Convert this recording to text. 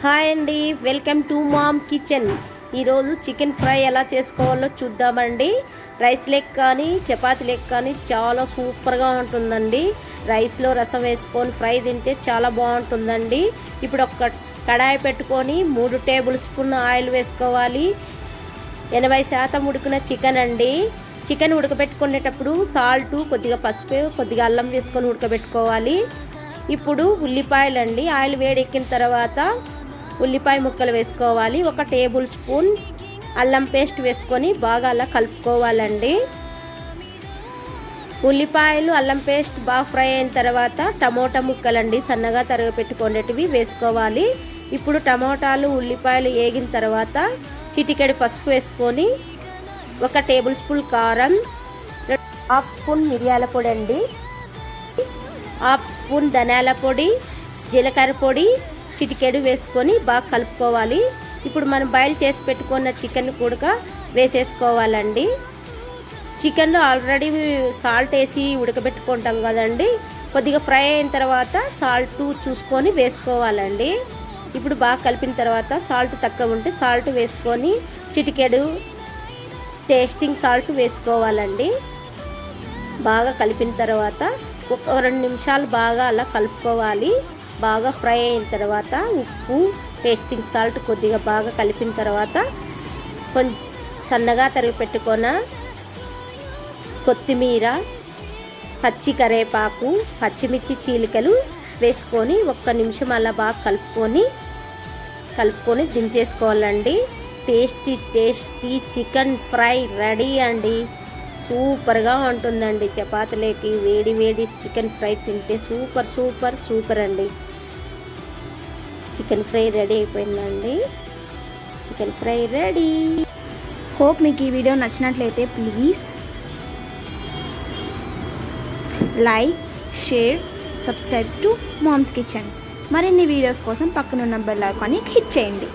Hi అండి, welcome to mom kitchen. ఈరోజు chicken fry ఎలా చేసుకోవాలో చూద్దామండి. రైస్ లెక్క కానీ చపాతీ లెక్క కానీ చాలా సూపర్గా ఉంటుందండి. రైస్లో రసం వేసుకొని ఫ్రై తింటే చాలా బాగుంటుందండి. ఇప్పుడు ఒక కడాయి పెట్టుకొని 3 టేబుల్ స్పూన్ ఆయిల్ వేసుకోవాలి. 80% ఉడికిన చికెన్ అండి. చికెన్ ఉడకబెట్టుకునేటప్పుడు సాల్ట్, కొద్దిగా పసుపు, కొద్దిగా అల్లం వేసుకొని ఉడకబెట్టుకోవాలి. ఇప్పుడు ఉల్లిపాయలు అండి. ఆయిల్ వేడెక్కిన తర్వాత ఉల్లిపాయ ముక్కలు వేసుకోవాలి. 1 టేబుల్ స్పూన్ అల్లం పేస్ట్ వేసుకొని బాగా అలా కలుపుకోవాలండి. ఉల్లిపాయలు అల్లం పేస్ట్ బాగా ఫ్రై అయిన తర్వాత టమోటా ముక్కలండి సన్నగా తరగపెట్టుకునేటివి వేసుకోవాలి. ఇప్పుడు టమోటాలు ఉల్లిపాయలు వేగిన తర్వాత చిటికెడు పసుపు వేసుకొని 1 టేబుల్ స్పూన్ కారం, 1/2 స్పూన్ మిరియాల పొడి అండి, 1/2 స్పూన్ ధనియాల పొడి, జీలకర్ర పొడి చిటికెడు వేసుకొని బాగా కలుపుకోవాలి. ఇప్పుడు మనం బాయిల్ చేసి పెట్టుకున్న చికెన్ కూడా వేసేసుకోవాలండి. చికెన్లో ఆల్రెడీ సాల్ట్ వేసి ఉడకబెట్టుకుంటాం కదండి. కొద్దిగా ఫ్రై అయిన తర్వాత సాల్ట్ చూసుకొని వేసుకోవాలండి. ఇప్పుడు బాగా కలిపిన తర్వాత సాల్ట్ తక్కువ ఉంటే సాల్ట్ వేసుకొని చిటికెడు టేస్టింగ్ సాల్ట్ వేసుకోవాలండి. బాగా కలిపిన తర్వాత ఒక 2 నిమిషాలు బాగా అలా కలుపుకోవాలి. బాగా ఫ్రై అయిన తర్వాత ఉప్పు, టేస్టింగ్ సాల్ట్ కొద్దిగా బాగా కలిపిన తర్వాత కొంచెం సన్నగా తరిగి పెట్టుకున్న కొత్తిమీర, పచ్చి కరివేపాకు, పచ్చిమిర్చి చీలికలు వేసుకొని 1 నిమిషం అలా బాగా కలుపుకొని దించేసుకోవాలండి. టేస్టీ చికెన్ ఫ్రై రెడీ అండి. సూపర్గా ఉంటుందండి. చపాతీలోకి వేడి చికెన్ ఫ్రై తింటే సూపర్ అండి. చికెన్ ఫ్రై రెడీ అయిపోయిందండి. Chicken fry ready. హోప్ మీకు ఈ వీడియో నచ్చినట్లయితే please like, share, subscribes to mom's kitchen. మరిన్ని వీడియోస్ కోసం పక్కనున్న బెల్ ఐకాన్ని హిట్ చేయండి.